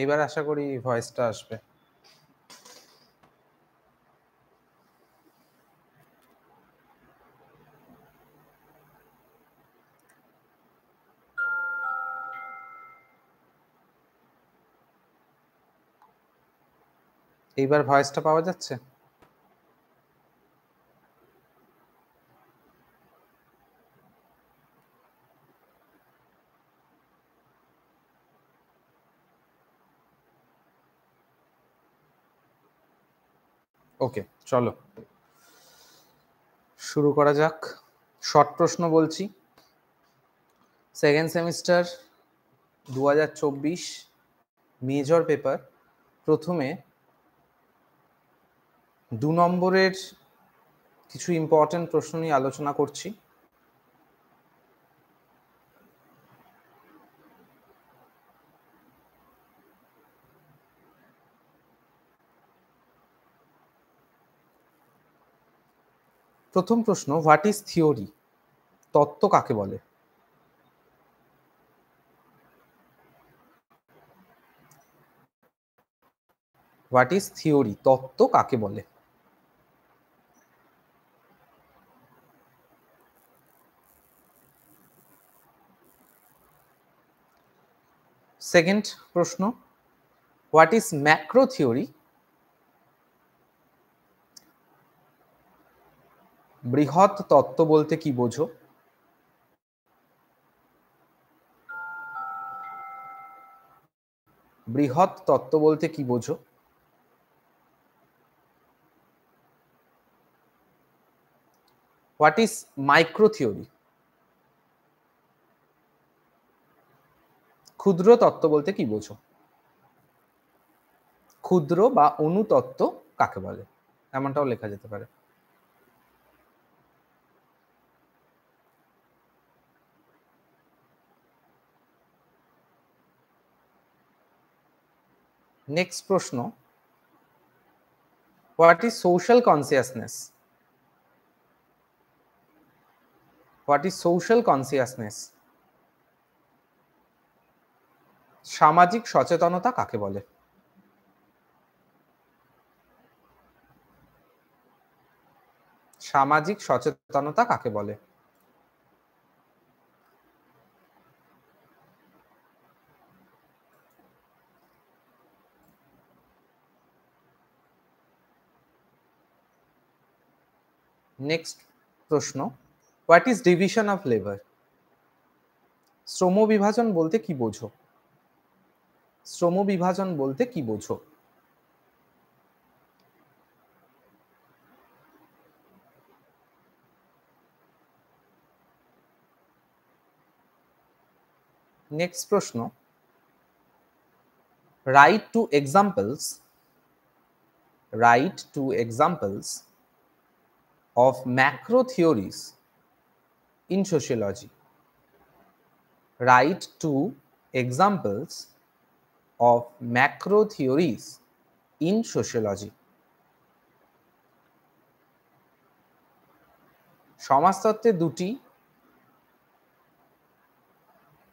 এবার আশা করি ভয়েসটা আসবে। এইবার ভয়েসটা পাওয়া যাচ্ছে? ওকে, চলো শুরু করা যাক। শর্ট প্রশ্ন বলছি। Second semester 2024 major paper. প্রথমে 2 নম্বরের কিছু ইম্পর্টেন্ট প্রশ্ন নিয়ে আলোচনা করছি। প্রথম প্রশ্ন, হোয়াট ইজ থিওরি? তত্ত্ব কাকে বলে? What is theory? তত্ত্ব কাকে বলে? সেকেন্ড প্রশ্ন, হোয়াট ইজ ম্যাক্রো থিওরি? বৃহৎ তত্ত্ব বলতে কি বোঝো? বৃহৎ তত্ত্ব বলতে কি বোঝো? What is micro theory? ক্ষুদ্র তত্ত্ব বলতে কি বোঝো? ক্ষুদ্র বা অনুতত্ত্ব কাকে বলে? এমনটাও লেখা যেতে পারে। নেক্সট প্রশ্ন, what is social consciousness? What is social consciousness? সামাজিক সচেতনতা কাকে বলে? সামাজিক সচেতনতা কাকে বলে? নেক্সট প্রশ্ন, what is division of labour? শ্রম বিভাজন বলতে কি বোঝো? শ্রম বিভাজন বলতে কি বোঝো? নেক্সট প্রশ্ন, right two examples, right two examples of macro theories in sociology. Write two examples of macro theories in sociology. সমাজতত্ত্বে দুটি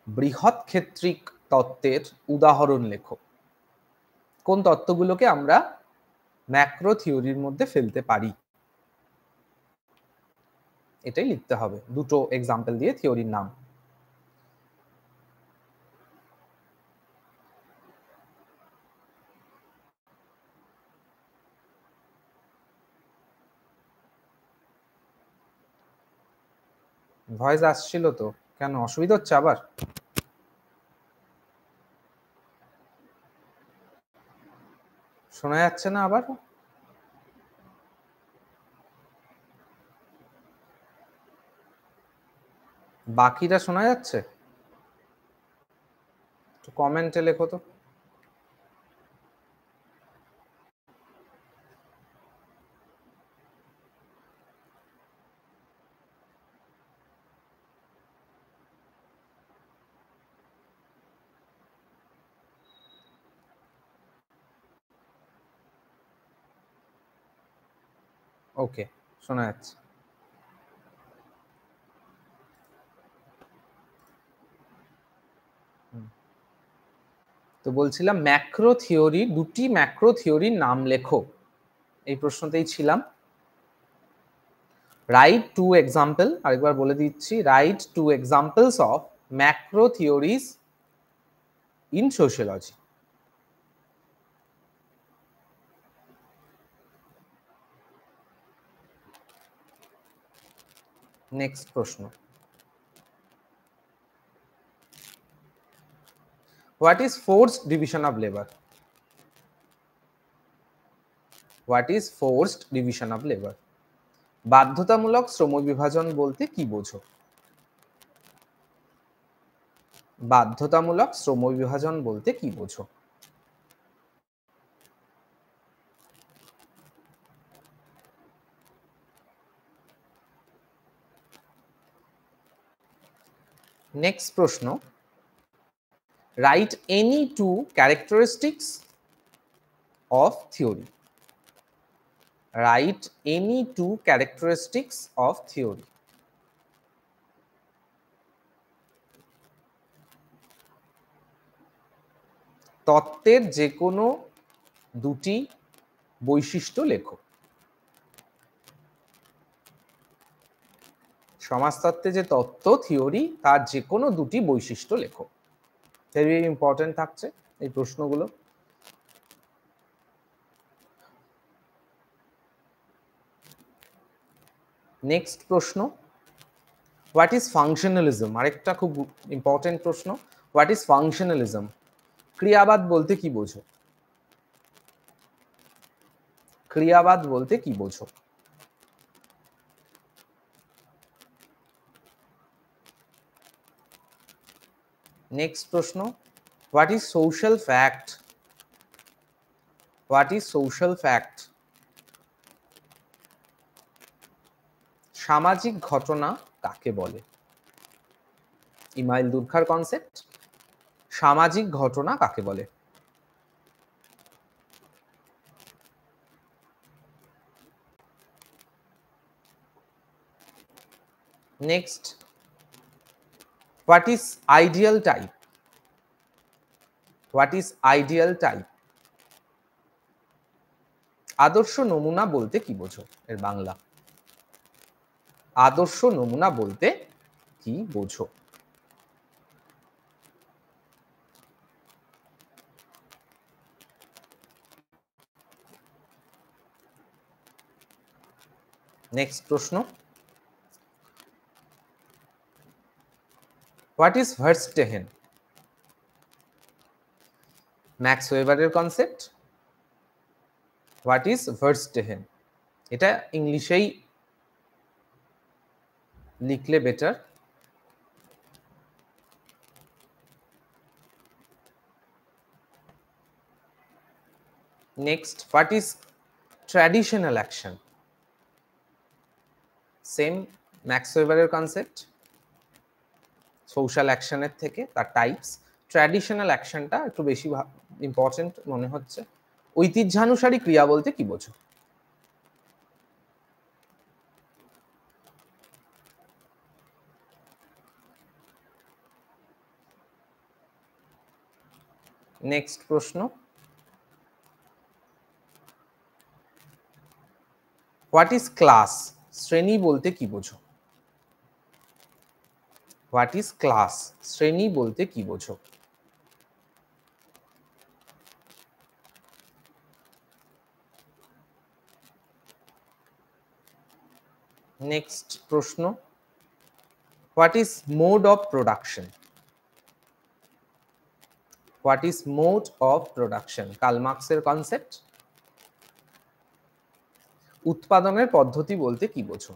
বৃহৎ ক্ষেত্রিক তত্ত্বের উদাহরণ লেখো। কোন তত্ত্বগুলোকে আমরা ম্যাক্রো থিওরির মধ্যে ফেলতে পারি? এটাই লিখতে হবে, দুটো এক্সাম্পল দিয়ে থিওরির নাম। ভয়েস আসছিল তো, কেন অসুবিধা হচ্ছে আবার? শোনা যাচ্ছে না আবার? বাকিটা শোনা যাচ্ছে? কমেন্টে লেখো তো। ওকে, শোনা যাচ্ছে। তো বলছিলাম ম্যাক্রো থিওরি, দুটি ম্যাক্রো থিওরির নাম লেখো, এই প্রশ্নতেই ছিলাম। রাইট টু এক্সাম্পল, আরেকবার বলে দিচ্ছি, write two examples of macro theories in sociology. Next প্রশ্ন, what is forced division of labour? What is forced division of labour? বাধ্যতামূলক শ্রম বিভাজন বলতে কি বোঝো? বাধ্যতামূলক শ্রম বিভাজন বলতে কি বোঝো? নেক্সট প্রশ্ন, write any two characteristics of theory. Write any two characteristics of theory. তত্ত্বের যে কোনো দুটি বৈশিষ্ট্য লেখো। সমাজতত্ত্বে যে তত্ত্ব থিওরি, তার যে কোনো দুটি বৈশিষ্ট্য লেখো। ভেরি ইম্পর্টেন্ট থাকছে এই প্রশ্নগুলো। নেক্সট প্রশ্ন, হোয়াট ইজ ফাংশনালিজম? আরেকটা খুব ইম্পর্টেন্ট প্রশ্ন, হোয়াট ইজ ফাংশনালিজম? ক্রিয়াবাদ বলতে কি বোঝো? ক্রিয়াবাদ বলতে কি বোঝো? নেক্সট প্রশ্ন, what is social fact? What is social fact? সামাজিক ঘটনা কাকে বলে? ইমাইল দুর্খার কনসেপ্ট, সামাজিক ঘটনা কাকে বলে? Next, what is ideal type? What is ideal type? আদর্শ নমুনা বলতে কি বোঝো? এর বাংলা। আদর্শ নমুনা বলতে কি বোঝো? নেক্সট প্রশ্ন, হোয়াট ইজ ভার্স্টেহেন? ম্যাক্স ওয়েবারের কনসেপ্ট। What is verstehen? এটা ইংলিশেই লিখলে better. Next, what is traditional action? Same Max ওয়েবারের কনসেপ্ট, সোশ্যাল অ্যাকশনের থেকে তার টাইপস। ট্র্যাডিশনাল অ্যাকশনটা একটু বেশি ইম্পর্টেন্ট মনে হচ্ছে। ঐতিহ্যানুসারী ক্রিয়া বলতে কি বোঝো? নেক্সট প্রশ্ন, হোয়াট ইজ ক্লাস? শ্রেণী বলতে কি বোঝো? What is class? শ্রেণী বলতে কি বোঝো? নেক্সট প্রশ্ন, what is mode of production? What is mode of production? Karl মার্কসের কনসেপ্ট। উৎপাদনের পদ্ধতি বলতে কি বোঝো?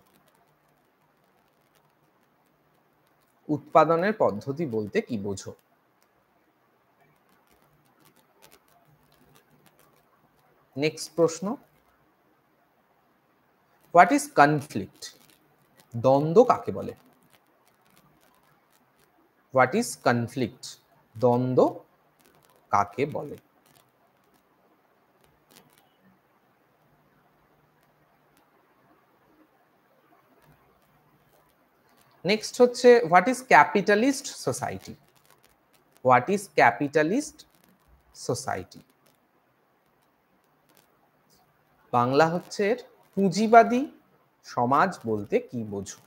উৎপাদনের পদ্ধতি বলতে কি বোঝো? নেক্সট প্রশ্ন, হোয়াট ইজ কনফ্লিক্ট? দ্বন্দ্ব কাকে বলে? What is conflict? দ্বন্দ্ব কাকে বলে? নেক্সট হচ্ছে, what is capitalist society? What is capitalist society. Bangla হচ্ছে পুঁজিবাদী সমাজ বলতে কি বোঝো?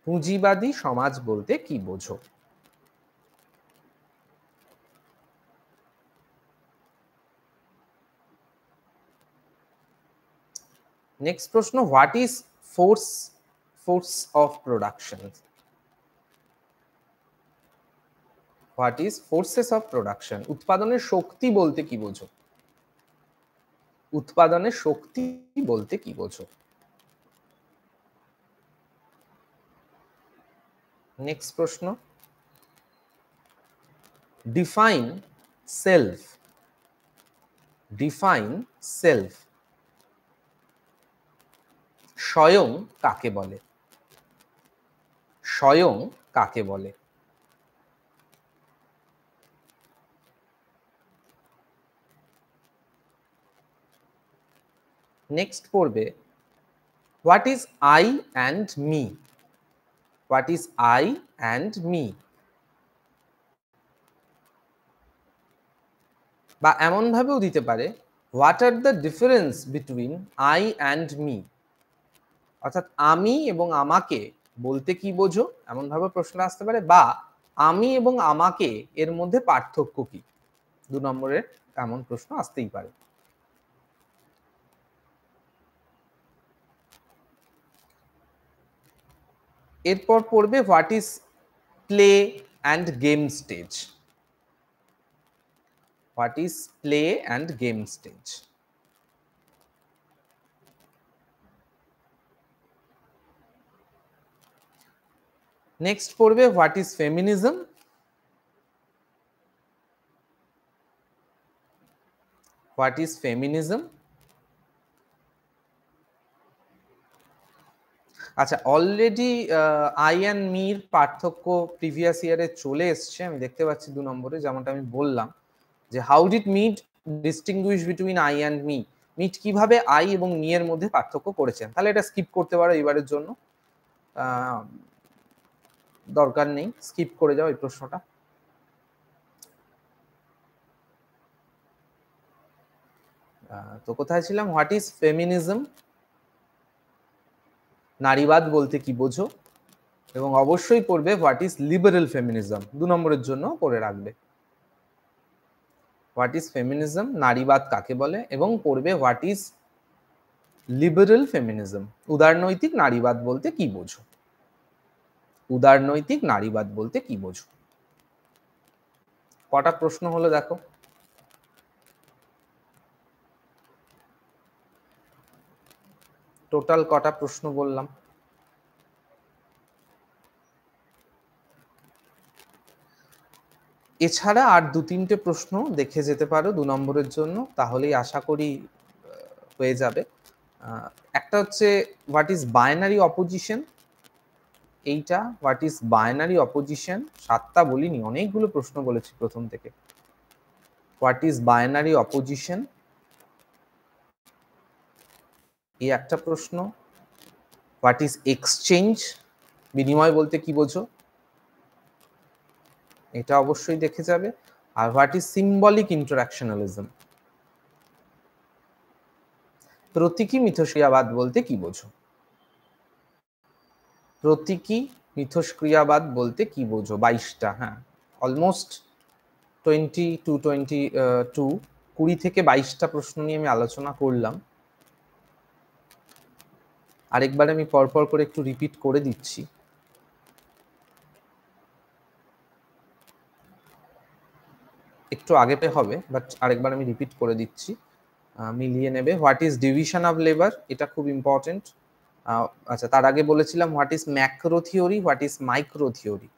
পুঁজিবাদী সমাজ বলতে কি বোঝো? নেক্সট প্রশ্ন, what is force of production? What is forces of production? উৎপাদনের শক্তি বলতে কি বোঝো? উৎপাদনের শক্তি বলতে কি বোঝো? নেক্সট প্রশ্ন, ডিফাইন সেলফ। Define self. স্বয়ং কাকে বলে? স্বয়ং কাকে বলে? নেক্সট পড়বে, what is I and me? What is I and me? বা এমন ভাবেও দিতে পারে, what are the difference between I and me? অর্থাৎ আমি এবং আমাকে বলতে কি বোঝো, এমন ভাবে প্রশ্ন আসতে পারে। বা আমি এবং আমাকে এর মধ্যে পার্থক্য কি? 2 নম্বরের এমন প্রশ্ন আসতেই পারে। এরপর পড়বে, what is play and game stage? What is play and game stage? Next পড়বে, what is feminism? What is feminism? আচ্ছা, অলরেডি আই অ্যান্ড মির পার্থক্য প্রিভিয়াস ইয়ারে চলে এসছে, আমি দেখতে পাচ্ছি 2 নম্বরে, যেমনটা আমি বললাম যে how did Mead distinguish between I and me? Mead কিভাবে আই এবং মি এর মধ্যে পার্থক্য করেছেন? তাহলে এটা স্কিপ করতে পারো এবারের জন্য, দরকার নেই, স্কিপ করে যাও এই প্রশ্নটা। তো কোথায় ছিলাম? What is feminism? নারীবাদ বলতে কি বোঝো? এবং অবশ্যই পড়বে, হোয়াট ইজ লিবারেল ফেমিনিজম? 2 নম্বরের জন্য করে রাখবে। হোয়াট ইজ ফেমিনিজম, নারীবাদ কাকে বলে? এবং পড়বে, হোয়াট ইজ লিবারেল ফেমিনিজম? উদারনৈতিক নারীবাদ বলতে কি বোঝো? উদারনৈতিক নারীবাদ বলতে কি বোঝো? কটা প্রশ্ন হলো দেখো। টোটাল কটা প্রশ্ন বললাম? এছাড়া আর 2-3টে প্রশ্ন দেখে যেতে পারো 2 নম্বরের জন্য, তাহলেই আশা করি হয়ে যাবে। একটা হচ্ছে, হোয়াট ইজ বাইনারি অপোজিশন? এইটা, হোয়াট ইজ বাইনারি অপোজিশন? 7টা বলিনি, অনেকগুলো প্রশ্ন বলেছি প্রথম থেকে। What is binary opposition? এই একটা প্রশ্ন। What is exchange? বিনিময় বলতে কি বোঝো? এটা অবশ্যই দেখে যাবে। আর হোয়াট ইজ সিম্বলিক ইন্টারঅ্যাকশনালিজম? প্রতীকী মিথস্ক্রিয়াবাদ বলতে কি বোঝো? প্রতীকী মিথস্ক্রিয়াবাদ বলতে কি বোঝো? 22টা, হ্যাঁ, অলমোস্ট 20 থেকে 22টা প্রশ্ন নিয়ে আমি আলোচনা করলাম। আরেকবার আমি পরপর করে একটু রিপিট করে দিচ্ছি। একটু আগেতে হবে, বাট আরেকবার আমি রিপিট করে দিচ্ছি, মিলিয়ে নেবে। What is division of labour? এটা খুব ইম্পর্টেন্ট। আচ্ছা, তার আগে বলেছিলাম what is macro theory, what is micro theory?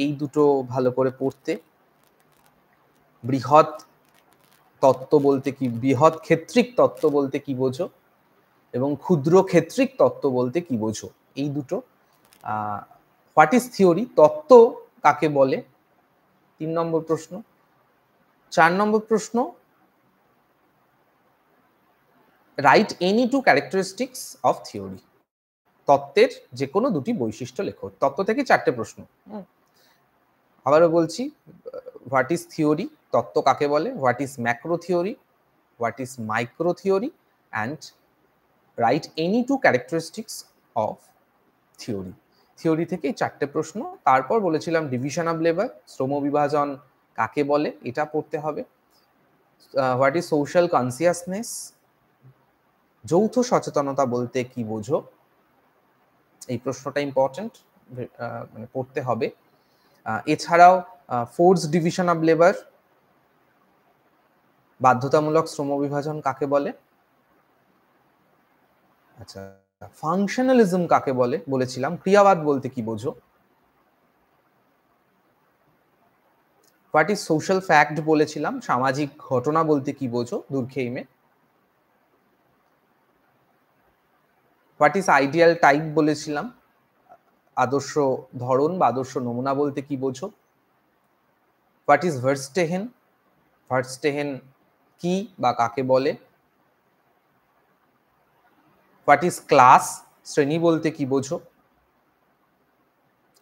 এই দুটো ভালো করে পড়তে। বৃহৎ তত্ত্ব বলতে কি, বৃহৎ ক্ষেত্রিক তত্ত্ব বলতে কি বোঝো? এবং ক্ষুদ্র ক্ষেত্রিক তত্ত্ব বলতে কি বোঝো? এই দুটো। What is theory? তত্ত্ব কাকে বলে? 3 নম্বর প্রশ্ন। 4 নম্বর প্রশ্ন, write any 2 characteristics of theory? তত্ত্বের যে কোনো 2টি বৈশিষ্ট্য লেখো। তত্ত্ব থেকে 4টে প্রশ্ন। আবারও বলছি, হোয়াট ইজ থিওরি, তত্ত্ব কাকে বলে, what is macro theory, what is micro theory, and write any two characteristics of theory. Theory থেকে চারটে প্রশ্ন। তারপর বলেছিলাম ডিভিশন অফ লেবার, শ্রম বিভাজন কাকে বলে এটা পড়তে হবে। হোয়াট ইজ সোশ্যাল কনসিয়াসনেস, যৌথ সচেতনতা বলতে কি বোঝো, এই প্রশ্নটা ইম্পর্টেন্ট, মানে পড়তে হবে। এছাড়াও ফোর্স ডিভিশন অফ লেবার, বাধ্যতামূলক শ্রম বিভাজন কাকে বলে, আচ্ছা ফাংশনালিজম কাকে বলে বলেছিলাম, ক্রিয়াবাদ বলতে কি বোঝো, হোয়াট ইজ সোশ্যাল ফ্যাক্ট বলেছিলাম, সামাজিক ঘটনা বলতে কি বোঝো দুর্খেইমে, হোয়াট ইজ আইডিয়াল টাইপ বলেছিলাম, আদর্শ ধরন বা আদর্শ নমুনা বলতে কি বোঝো, হোয়াট ইজ ভার্স্টেহেন, ভার্স্টেহেন কি বা কাকে বলে, হোয়াট ইজ ক্লাস, শ্রেণী বলতে কি বোঝো।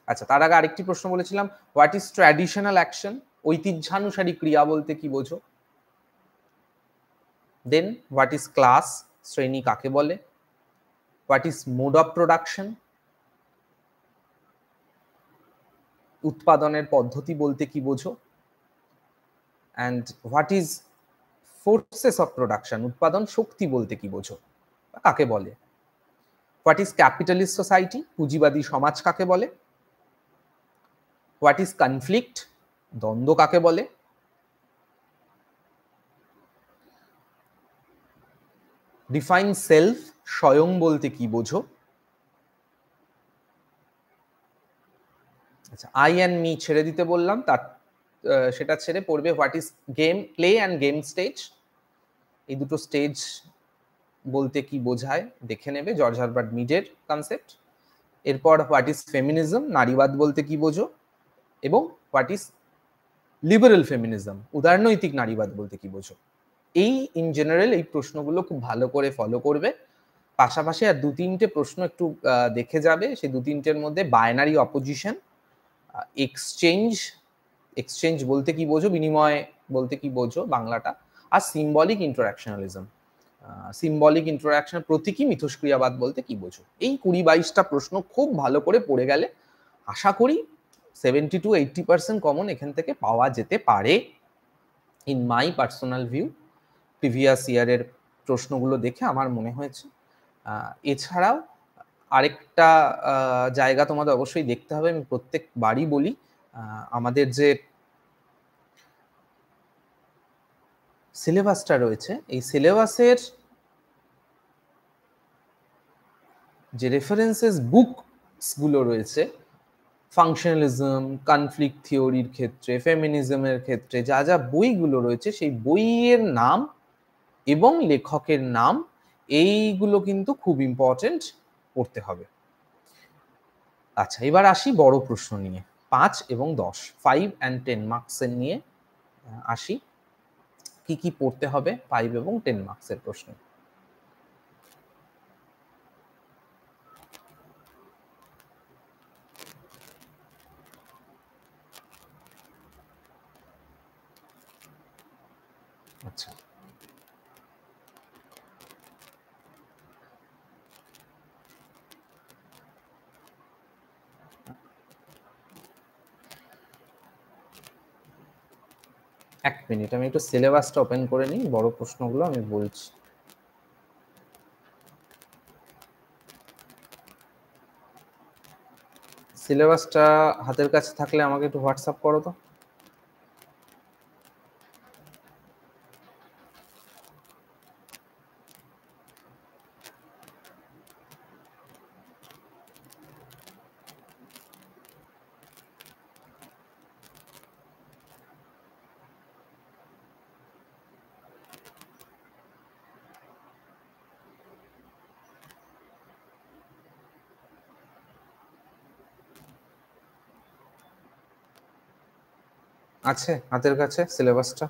আচ্ছা তার আগে আরেকটি প্রশ্ন বলেছিলাম, হোয়াট ইজ ট্র্যাডিশনাল অ্যাকশন, ঐতিহ্যানুসারী ক্রিয়া বলতে কি বোঝো। দেন হোয়াট ইজ ক্লাস, শ্রেণী কাকে বলে, what is mode of production, উৎপাদনের পদ্ধতি বলতে কি বোঝো, and what is forces of production, উৎপাদন শক্তি বলতে কি বোঝো কাকে বলে, হোয়াট ইজ ক্যাপিটালিস্ট সোসাইটি, পুঁজিবাদী সমাজ কাকে বলে, হোয়াট ইজ কনফ্লিক্ট, দ্বন্দ্ব কাকে বলে, ডিফাইন সেলফ, স্বয়ং বলতে কি বোঝো। আচ্ছা আই অ্যান্ড মি ছেড়ে দিতে বললাম, তার সেটা ছেড়ে পড়বে what is game play and game stage, এই দুটো স্টেজ বলতে কি বোঝায় দেখে নেবে, জর্জ হারবার্ট মিডের কনসেপ্ট। এরপর হোয়াট ইজ ফেমিনিজম, নারীবাদ বলতে কি বোঝো, এবং হোয়াট ইজ লিবারেল ফেমিনিজম, উদারনৈতিক নারীবাদ বলতে কি বোঝো। এই ইন জেনারেল এই প্রশ্নগুলো খুব ভালো করে ফলো করবে। পাশাপাশি আর দু তিনটে প্রশ্ন একটু দেখে যাবে, সেই দু তিনটের মধ্যে বাইনারি অপোজিশন, এক্সচেঞ্জ, এক্সচেঞ্জ বলতে কি বোঝো, বিনিময় বলতে কি বোঝো বাংলাটা, আর সিম্বলিক ইন্টারাকশনালিজম, সিম্বলিক ইন্টারাকশন, প্রতীকী মিথস্ক্রিয়াবাদ বলতে কি বোঝো। এই 20-22টা প্রশ্ন খুব ভালো করে পড়ে গেলে আশা করি 70 to 80% কমন এখান থেকে পাওয়া যেতে পারে in my personal view. Previous ইয়ারের প্রশ্নগুলো দেখে আমার মনে হয়েছে। এছাড়াও আরেকটা জায়গা তোমাদের অবশ্যই দেখতে হবে, আমি প্রত্যেকবারই বলি, আমাদের যে সিলেবাসটা রয়েছে এই সিলেবাসের যে রেফারেন্সেস বুকসগুলো রয়েছে, ফাংশনালিজম, কনফ্লিক্ট থিওরির ক্ষেত্রে, ফেমিনিজমের ক্ষেত্রে যা যা বইগুলো রয়েছে সেই বইয়ের নাম এবং লেখকের নাম, এইগুলো কিন্তু খুব ইম্পর্টেন্ট পড়তে হবে। আচ্ছা এবার আসি বড় প্রশ্ন নিয়ে, 5 এবং 10, 5 and 10 মার্কসের নিয়ে আসি। কি কি পড়তে হবে 5 এবং 10 মার্কসের প্রশ্ন। আচ্ছা এক মিনিট, আমি একটু সিলেবাসটা ওপেন করে নিই, বড় প্রশ্নগুলো আমি বলছি। সিলেবাসটা হাতের কাছে থাকলে আমাকে একটু হোয়াটসঅ্যাপ করো তো। আছে হাতের কাছে সিলেবাসটা?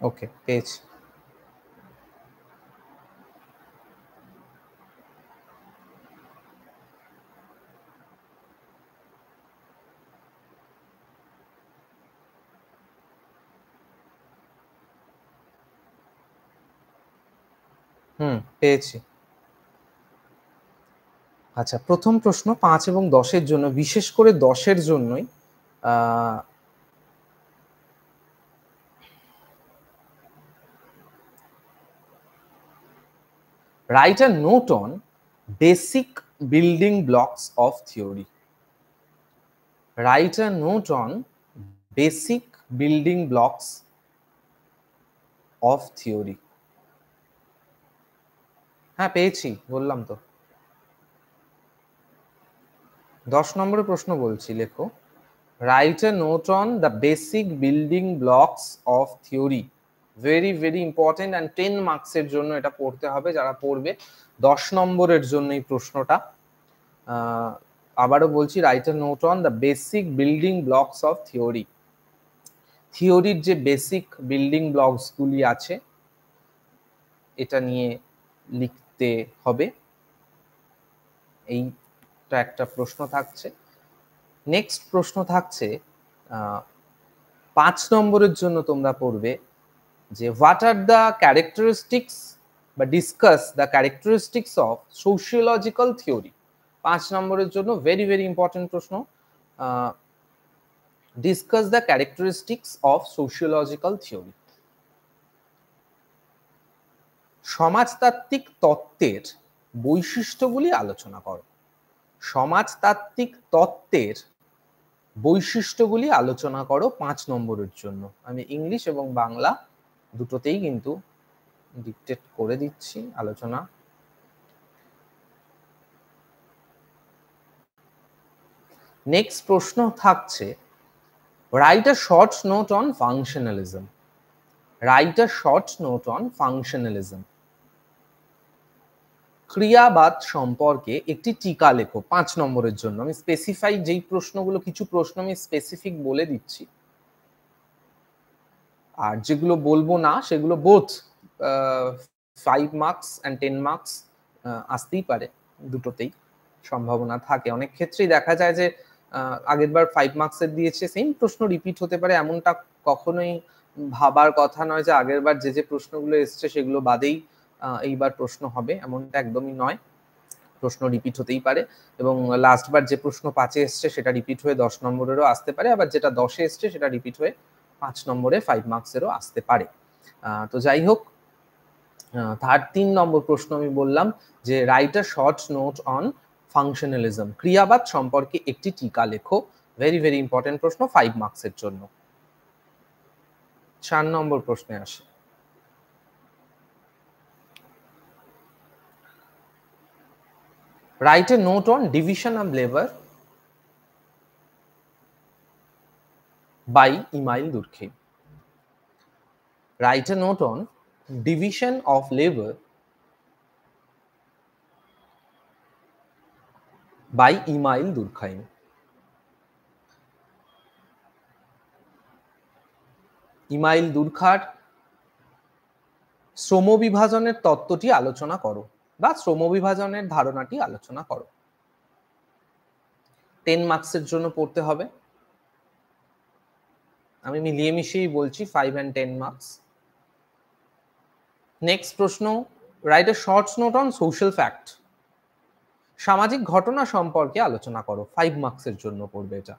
ওকে পেয়েছি। পেয়েছি। আচ্ছা, প্রথম প্রশ্ন 5 এবং 10 এর জন্য, বিশেষ করে 10 এর জন্যই write a note on basic building blocks of theory. Write a note on basic building blocks of theory. হ্যাঁ, পেয়েছি, বললাম তো। 10 নম্বরের প্রশ্ন বলছি, লেখো right a note on the basic building blocks of theory. Very very important, and 10 মার্কসের জন্য এটা পড়তে হবে যারা পড়বে। 10 নম্বরের জন্য এই প্রশ্নটা। আবারও বলছি, write a note on the basic building blocks of theory. থিওরির যে বেসিক বিল্ডিং ব্লকসগুলি আছে এটা নিয়ে লিখতে হবে। এইটা একটা প্রশ্ন থাকছে। নেক্সট প্রশ্ন থাকছে 5 নম্বরের জন্য, তোমরা পড়বে যে হোয়াট আর দ্য ক্যারেক্টারিস্টিক্স বা discuss the characteristics of sociological theory. 5 নম্বরের জন্য ভেরি ভেরি ইম্পর্টেন্ট প্রশ্ন। Discuss the characteristics of sociological theory. সমাজতাত্ত্বিক তত্ত্বের বৈশিষ্ট্যগুলি আলোচনা করো। সমাজতাত্ত্বিক তত্ত্বের বৈশিষ্ট্যগুলি আলোচনা করো 5 নম্বরের জন্য। আমি ইংলিশ এবং বাংলা দুটোতেই কিন্তু ডিকটেট করে দিচ্ছি আলোচনা। নেক্সট প্রশ্ন থাকছে write a short note on functionalism. Write a short note on functionalism. ক্রিয়াবাদ সম্পর্কে একটি টিকা লেখো 5 নম্বরের জন্য। আমি স্পেসিফাই যেই প্রশ্নগুলো, কিছু প্রশ্ন আমি স্পেসিফিক বলে দিচ্ছি, আর যেগুলো বলবো না সেগুলো বোথ 5 মার্কস অ্যান্ড 10 মার্কস আসতেই পারে, দুটোতেই সম্ভাবনা থাকে। অনেক ক্ষেত্রেই দেখা যায় যে আগের বার 5 মার্কসের দিয়েছে, সেম প্রশ্ন রিপিট হতে পারে, এমনটা কখনোই ভাবার কথা নয় যে আগের বার যে যে প্রশ্নগুলো এসছে সেগুলো বাদেই এইবার প্রশ্ন হবে, এমনটা একদমই নয়। প্রশ্ন রিপিট হতেই পারে, এবং লাস্ট বার যে প্রশ্ন 5-এ এসছে সেটা রিপিট হয়ে 10 নম্বরেরও আসতে পারে, আবার যেটা 10-এ এসছে সেটা রিপিট হয়ে 5 নম্বরে 5 মার্কসেরও আসতে পারে। তো যাই হোক, 3 নম্বর প্রশ্ন আমি বললাম যে write a short note on functionalism. ক্রিয়াবাদ সম্পর্কে একটি টিকা লেখো। ভেরি ভেরি ইম্পর্টেন্ট প্রশ্ন, 5 মার্কসের জন্য। 4 নম্বর প্রশ্নে আসে। Write a note on division of labor by Emile Durkheim. Write a note on division of labor by Emile Durkheim. Emile দুর্খার শ্রমবিভাজনের তত্ত্বটি আলোচনা করো, বা শ্রমবিভাজনের ধারণাটি আলোচনা করো। 10 মার্কসের জন্য পড়তে হবে। আমি মিলিয়ে মিশিয়েই বলছি, 5 and 10 মার্কস। নেক্সট প্রশ্ন, right a short note on social fact. সামাজিক ঘটনা সম্পর্কে আলোচনা করো, 5 মার্কসের জন্য পড়বে এটা।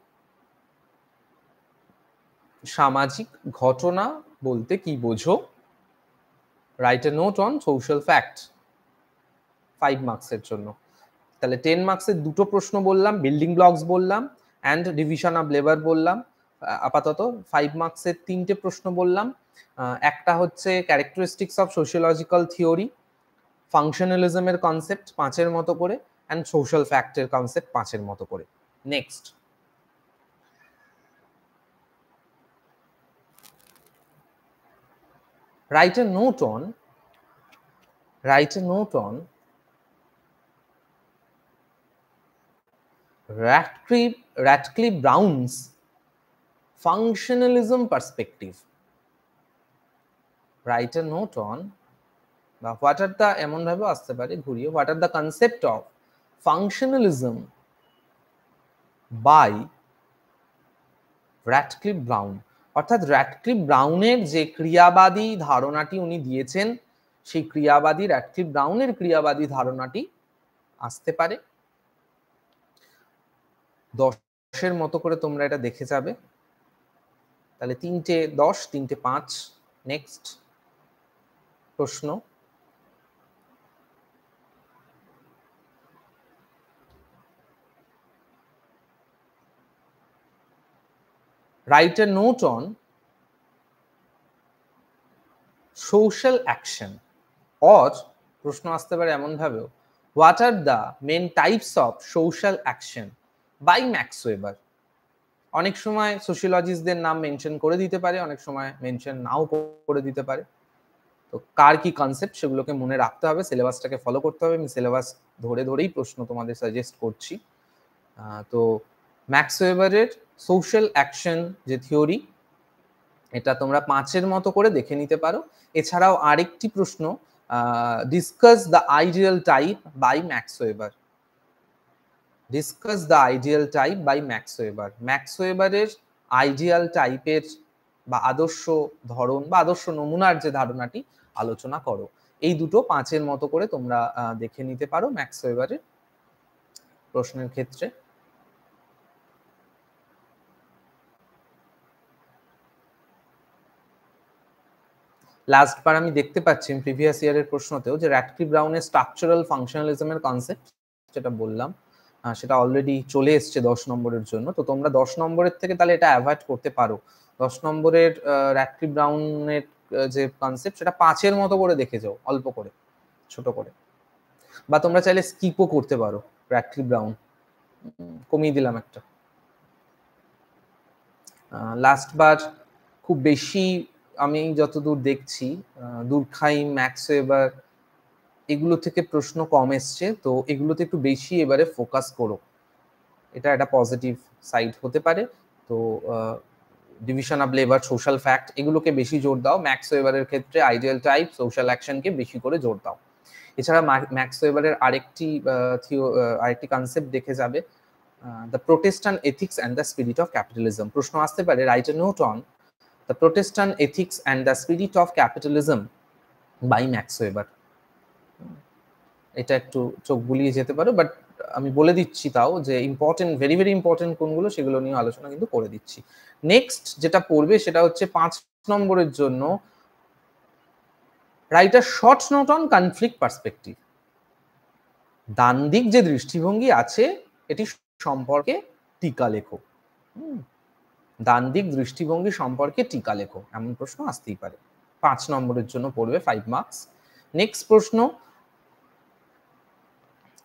সামাজিক ঘটনা বলতে কি বোঝো? Write a note on social fact, 5 মার্কসের জন্য। তাহলে 10 মার্কসের দুটো প্রশ্ন বললাম, বিল্ডিং ব্লকস বললাম অ্যান্ড ডিভিশন অফ লেবার বললাম। আপাতত 5 মার্কসের 3টে প্রশ্ন বললাম। একটা হচ্ছে ক্যারেক্টারিস্টিক্স অফ সোশিওলজিক্যাল থিওরি, ফাংশনালিজমের কনসেপ্ট 5-এর মতো করে, অ্যান্ড সোশ্যাল ফ্যাক্টের কনসেপ্ট 5-এর মতো করে। Next, write a note on Radcliffe Brown's functionalism perspective. Write a note on, বা what are the, এমন ভাবে আসতে পারে ঘুরিয়ে, what are the concept of functionalism by Radcliffe Brown। অর্থাৎ র্যাডক্লিফ ব্রাউনের যে ক্রিয়াবাদী ধারণাটি উনি দিয়েছেন সেই ক্রিয়াবাদী র্যাডক্লিফ ব্রাউনের ক্রিয়াবাদী ধারণাটি আসতে পারে। 10-এর মতো করে তোমরা এটা দেখে যাবে। তাহলে 3টে 10, 3টে 5। নেক্সট প্রশ্ন, write a note on social action, or প্রশ্ন আসতে পারে এমন ভাবেও, what are the main types of social action by Max Weber? অনেক সময় সোশিওলজিস্টদের নাম মেনশন করে দিতে পারে, অনেক সময় মেনশন নাও করে দিতে পারে। তো কার কি কনসেপ্ট সেগুলোকে মনে রাখতে হবে, সিলেবাসটাকে ফলো করতে হবে। আমি সিলেবাস ধরে ধরেই প্রশ্ন তোমাদের সাজেস্ট করছি। তো ম্যাক্স ওয়েবারের সোশ্যাল অ্যাকশন যে থিওরি, এটা তোমরা 5-এর মতো করে দেখে নিতে পারো। এছাড়াও আরেকটি প্রশ্ন, discuss the ideal type by Max Weber. Discuss the ideal type by Max Weber. Max ওয়েবারের আইডিয়াল টাইপের বা আদর্শ ধরন বা আদর্শ নমুনার যে ধারণাটি আলোচনা করো। এই দুটো 5-এর মতো করে তোমরা দেখে নিতে পারো ম্যাক্স ওয়েবারের প্রশ্নের ক্ষেত্রে। লাস্ট বার আমি দেখতে পাচ্ছি প্রিভিয়াস ইয়ারের প্রশ্নতেও যে র্যাডক্লিফ ব্রাউনের স্ট্রাকচারাল ফাংশনালিজমের কনসেপ্ট যেটা বললাম, সেটা অলরেডি চলে এসছে 10 নম্বরের জন্য। তো তোমরা 10 নম্বরের থেকে তাহলে এটা অ্যাভয়েড করতে পারো। 10 নম্বরের র্যাডক্লিফ ব্রাউনের যে কনসেপ্ট সেটা 5-এর মতো করে দেখে যাও, অল্প করে, ছোট করে। বা তোমরা চাইলে স্কিপও করতে পারো র্যাডক্লিফ ব্রাউন, কমিয়ে দিলাম একটা। লাস্ট বার খুব বেশি আমি যতদূর দেখছি দুর্খাইম, ম্যাক্স ওয়েবার এগুলো থেকে প্রশ্ন কম এসছে, তো এগুলোতে একটু বেশি এবারে ফোকাস করো, এটা একটা পজিটিভ সাইড হতে পারে। তো division of labour, social fact এগুলোকে বেশি জোর দাও। ম্যাক্স ওয়েবারের ক্ষেত্রে আইডিয়াল টাইপ, সোশ্যাল অ্যাকশনকে বেশি করে জোর দাও। এছাড়া ম্যাক্স ওয়েবারের আরেকটি কনসেপ্ট দেখে যাবে, the Protestant ethics and the spirit of capitalism. প্রশ্ন আসতে পারে, write a note on the Protestant ethics and the spirit of capitalism by Max Weber. এটা একটু চোখ বুলিয়ে যেতে পারো, বাট আমি বলে দিচ্ছি তাও যে ইম্পর্টেন্ট, ভেরি ভেরি ইম্পর্টেন্ট কোনগুলো সেগুলো নিয়ে আলোচনা কিন্তু করে দিচ্ছি। নেক্সট যেটা পড়বে সেটা হচ্ছে 5 নম্বরের জন্য, write a short note on conflict perspective. ডান দিক যে দৃষ্টিভঙ্গি আছে এটি সম্পর্কে টিকা লেখো। ডান দিক দৃষ্টিভঙ্গি সম্পর্কে টিকা লেখো, এমন প্রশ্ন আসতেই পারে। 5 নম্বরের জন্য পড়বে 5 মার্কস। নেক্সট প্রশ্ন,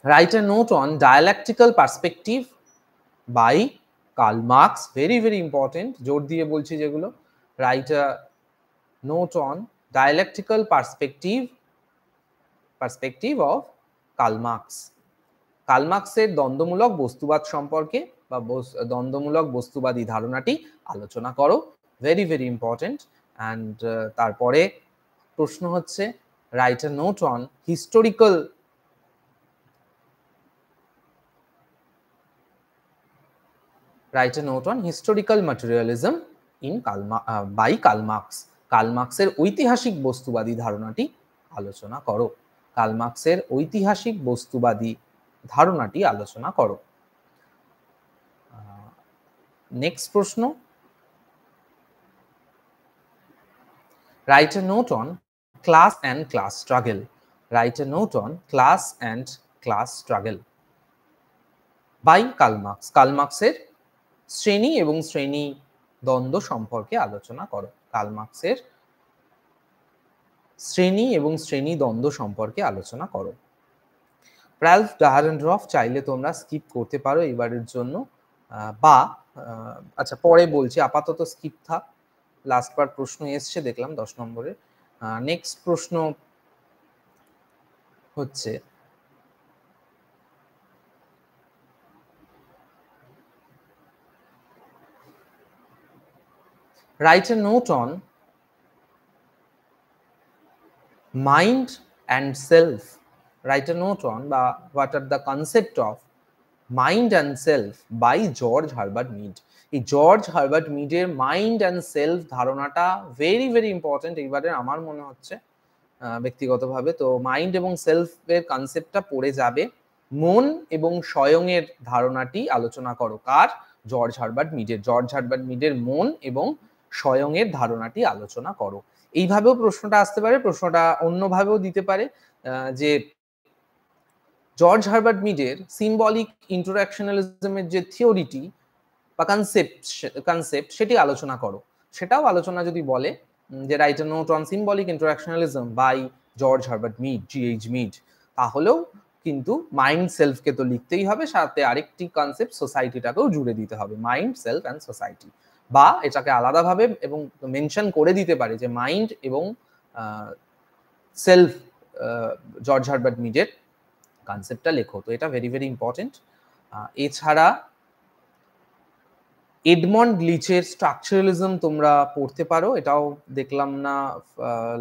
write a note on dialectical perspective by Karl Marx. Very very important, জোর দিয়ে বলছি যেগুলো। write a note on dialectical perspective of Karl Marx. Karl মার্কসের দ্বন্দ্বমূলক বস্তুবাদ সম্পর্কে বা দ্বন্দ্বমূলক বস্তুবাদী ধারণাটি আলোচনা করো। Very very important. অ্যান্ড তারপরে প্রশ্ন হচ্ছে, write a note on historical materialism in by Karl Marx. Karl মার্কসের ঐতিহাসিক বস্তুবাদী ধারণাটি আলোচনা করো। কার্ল মার্কসের ঐতিহাসিক বস্তুবাদী ধারণাটি আলোচনা করো। নেক্সট প্রশ্ন, write a note on class and class struggle. Write a note on class and class struggle by Karl Marx. Karl মার্কসের শ্রেণী এবং শ্রেণী দ্বন্দ্ব সম্পর্কে আলোচনা করো। কার্ল মার্কসের শ্রেণী এবং শ্রেণী দ্বন্দ্ব সম্পর্কে আলোচনা করো। রালফ ডাহারেনডর্ফ চাইলে তোমরা স্কিপ করতে পারো এবারের জন্য, বা আচ্ছা পরে বলছি, আপাতত স্কিপ থাক। লাস্ট বার প্রশ্ন এসছে দেখলাম 10 নম্বরে। নেক্সট প্রশ্ন হচ্ছে, write a note on mind and self. Write a note on বা what are the concept of mind and self by George Herbert Mead. এই জর্জ হার্বার্ট মিডের মাইন্ড অ্যান্ড সেলফ ধারণাটা ভেরি ভেরি ইম্পর্টেন্ট এইবারে আমার মনে হচ্ছে। ব্যক্তিগতভাবে। তো মাইন্ড এবং সেলফের কনসেপ্টটা পড়ে যাবে। মন এবং স্বয়ংয়ের ধারণাটি আলোচনা করো। কার? জর্জ হারবার্ট মিডের। জর্জ হারবার্ট মিডের মন এবং স্বয়ংয়ের ধারণাটি আলোচনা করো। এইভাবেও প্রশ্নটা আসতে পারে, প্রশ্নটা অন্যভাবেও দিতে পারে যে জর্জ হারবার্ট মিডের সিম্বলিক ইন্টারঅ্যাকশনালিজমের যে থিওরিটি বা কনসেপ্ট সেটি আলোচনা করো। সেটাও আলোচনা যদি বলে যে write a note on symbolic interactionism by George Herbert Mead, GH Mead, তাহলেও কিন্তু মাইন্ড সেলফকে তো লিখতেই হবে, সাথে আরেকটি কনসেপ্ট সোসাইটিটাকেও জুড়ে দিতে হবে, মাইন্ড সেলফ অ্যান্ড সোসাইটি। বা এটাকে আলাদাভাবে এবং মেনশন করে দিতে পারে যে মাইন্ড এবং সেলফ জর্জ হারবার্ট মিডের কনসেপ্টটা লেখো। তো এটা ভেরি ভেরি ইম্পর্টেন্ট। এছাড়া এডমন্ড লিচের স্ট্রাকচারালিজম তোমরা পড়তে পারো, এটাও দেখলাম না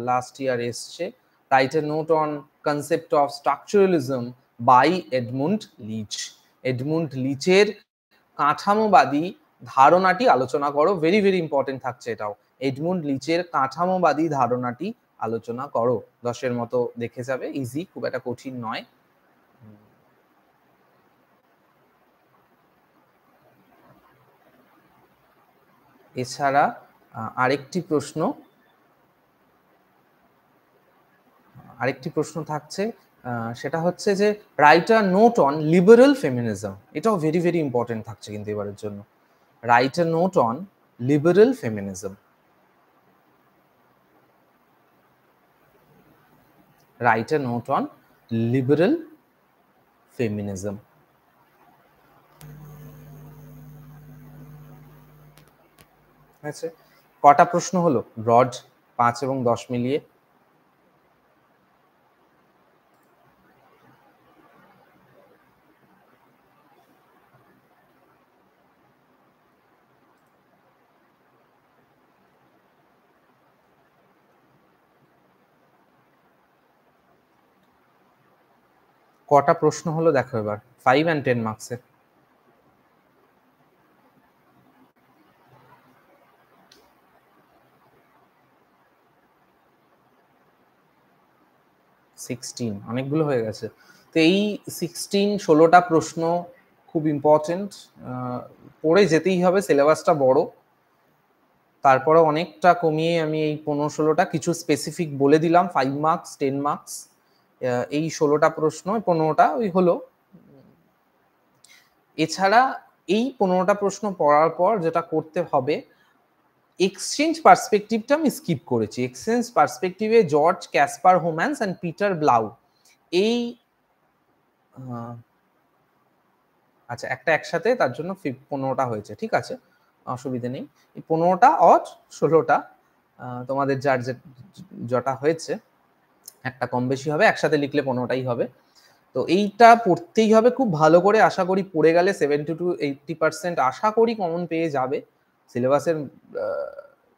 লাস্ট ইয়ার এসছে। Write a note on concept of structuralism by Edmund Leach. Edmund লিচের কাঠামোবাদী ধারণাটি আলোচনা করো, ভেরি ভেরি ইম্পর্টেন্ট থাকছে এটাও। এডমন্ড লিচের কাঠামোবাদী ধারণাটি আলোচনা করো। 10-এর মতো দেখে যাবে, ইজি, খুব একটা কঠিন নয়। এছাড়া আরেকটি প্রশ্ন থাকছে, সেটা হচ্ছে যে write a note on liberal feminism. এটাও ভেরি ভেরি ইম্পর্টেন্ট থাকছে কিন্তু এবারের জন্য। Write a note on liberal feminism. Right a note on liberal feminism. আচ্ছা, কটা প্রশ্ন হলো ব্রড 5 এবং 10 মিলিয়ে? কটা প্রশ্ন হলো দেখো এবার, 5 and 10 মার্কসের। অনেকগুলো হয়ে গেছে। তো এই 16-16টা প্রশ্ন খুব ইম্পর্টেন্ট, পড়ে যেতেই হবে, সিলেবাসটা বড়। তারপরে অনেকটা কমিয়ে আমি এই 15-16টা কিছু স্পেসিফিক বলে দিলাম, 5 মার্কস 10 মার্কস, এই 16টা প্রশ্ন 15টা ওই হলো। এছাড়া এই 15টা প্রশ্ন পড়ার পর যেটা করতে হবে, এক্সচেঞ্জ পার্সপেক্টিভটা আমি স্কিপ করেছি। এক্সচেঞ্জ পার্সপেক্টিভে George Casper Homans and Peter Blau, এই আচ্ছা একটা একসাথে, তার জন্য 15টা হয়েছে, ঠিক আছে, অসুবিধে নেই। এই 15টা অর 16টা তোমাদের যার যেটা হয়েছে, একটা কম বেশি হবে, একসাথে লিখলে 15টাই হবে। তো এইটা পড়তেই হবে খুব ভালো করে, আশা করি পড়ে গেলে 70 to 80% আশা করি কমন পেয়ে যাবে। সিলেবাসের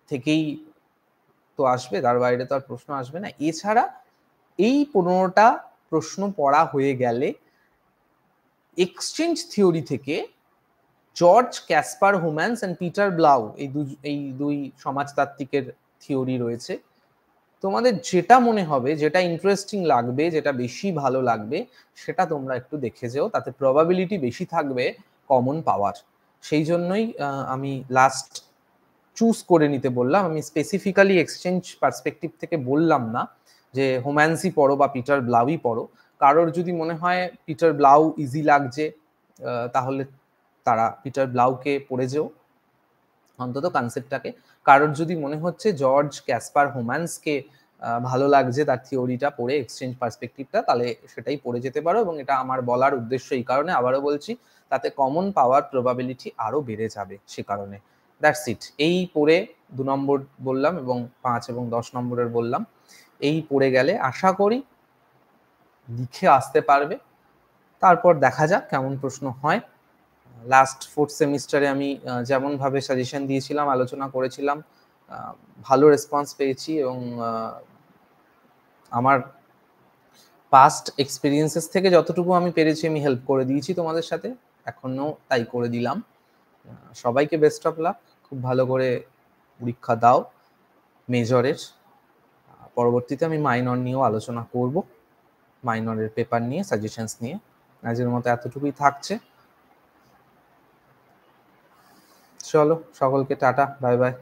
থেকেই তো আসবে, তার বাইরে তো আর প্রশ্ন আসবে না। এছাড়া এই 15টা প্রশ্ন পড়া হয়ে গেলে এক্সচেঞ্জ থিওরি থেকে George Casper Homans and Peter Blau, এই দুই সমাজতাত্ত্বিকের থিওরি রয়েছে, তোমাদের যেটা মনে হবে, যেটা ইন্টারেস্টিং লাগবে, যেটা বেশি ভালো লাগবে, সেটা তোমরা একটু দেখে যেও, তাতে প্রবাবিলিটি বেশি থাকবে কমন পাওয়ার। সেই জন্যই আমি লাস্ট চুজ করে নিতে বললাম। আমি স্পেসিফিক্যালি এক্সচেঞ্জ পার্সপেক্টিভ থেকে বললাম না যে হোম্যান্সই পড়ো বা পিটার ব্লাউই পড়ো। কারোর যদি মনে হয় পিটার ব্লাউ ইজি লাগছে, তাহলে তারা পিটার ব্লাউকে পড়ে যেও অন্তত কনসেপ্টটাকে। কারোর যদি মনে হচ্ছে জর্জ ক্যাসপার হোম্যান্সকে ভালো লাগছে তার থিওরিটা পড়ে, এক্সচেঞ্জ পার্সপেক্টিভটা, তাহলে সেটাই পড়ে যেতে পারো। এবং এটা আমার বলার উদ্দেশ্য এই কারণে, আবারও বলছি, তাতে কমন পাওয়ার প্রবাবিলিটি আরও বেড়ে যাবে সে কারণে। That's it. এই পড়ে 2 নম্বর বললাম এবং 5 এবং 10 নম্বরের বললাম, এই পড়ে গেলে আশা করি লিখে আসতে পারবে। তারপর দেখা যাক কেমন প্রশ্ন হয়। লাস্ট 4th সেমিস্টারে আমি যেমনভাবে সাজেশন দিয়েছিলাম, আলোচনা করেছিলাম, ভালো রেসপন্স পেয়েছি এবং আমার পাস্ট এক্সপিরিয়েন্সেস থেকে যতটুকু আমি পেরেছি আমি হেল্প করে দিয়েছি তোমাদের সাথে, এখনো তাই করে দিলাম। সবাইকে বেস্ট অফ লাক, খুব ভালো করে পরীক্ষা দাও মেজরের। পরবর্তীতে আমি মাইনর নিয়েও আলোচনা করব, মাইনরের পেপার নিয়ে, সাজেশনস নিয়ে। আজকের মতো এতটুকুই থাকছে। চলো সকলকে টাটা, বাই বাই।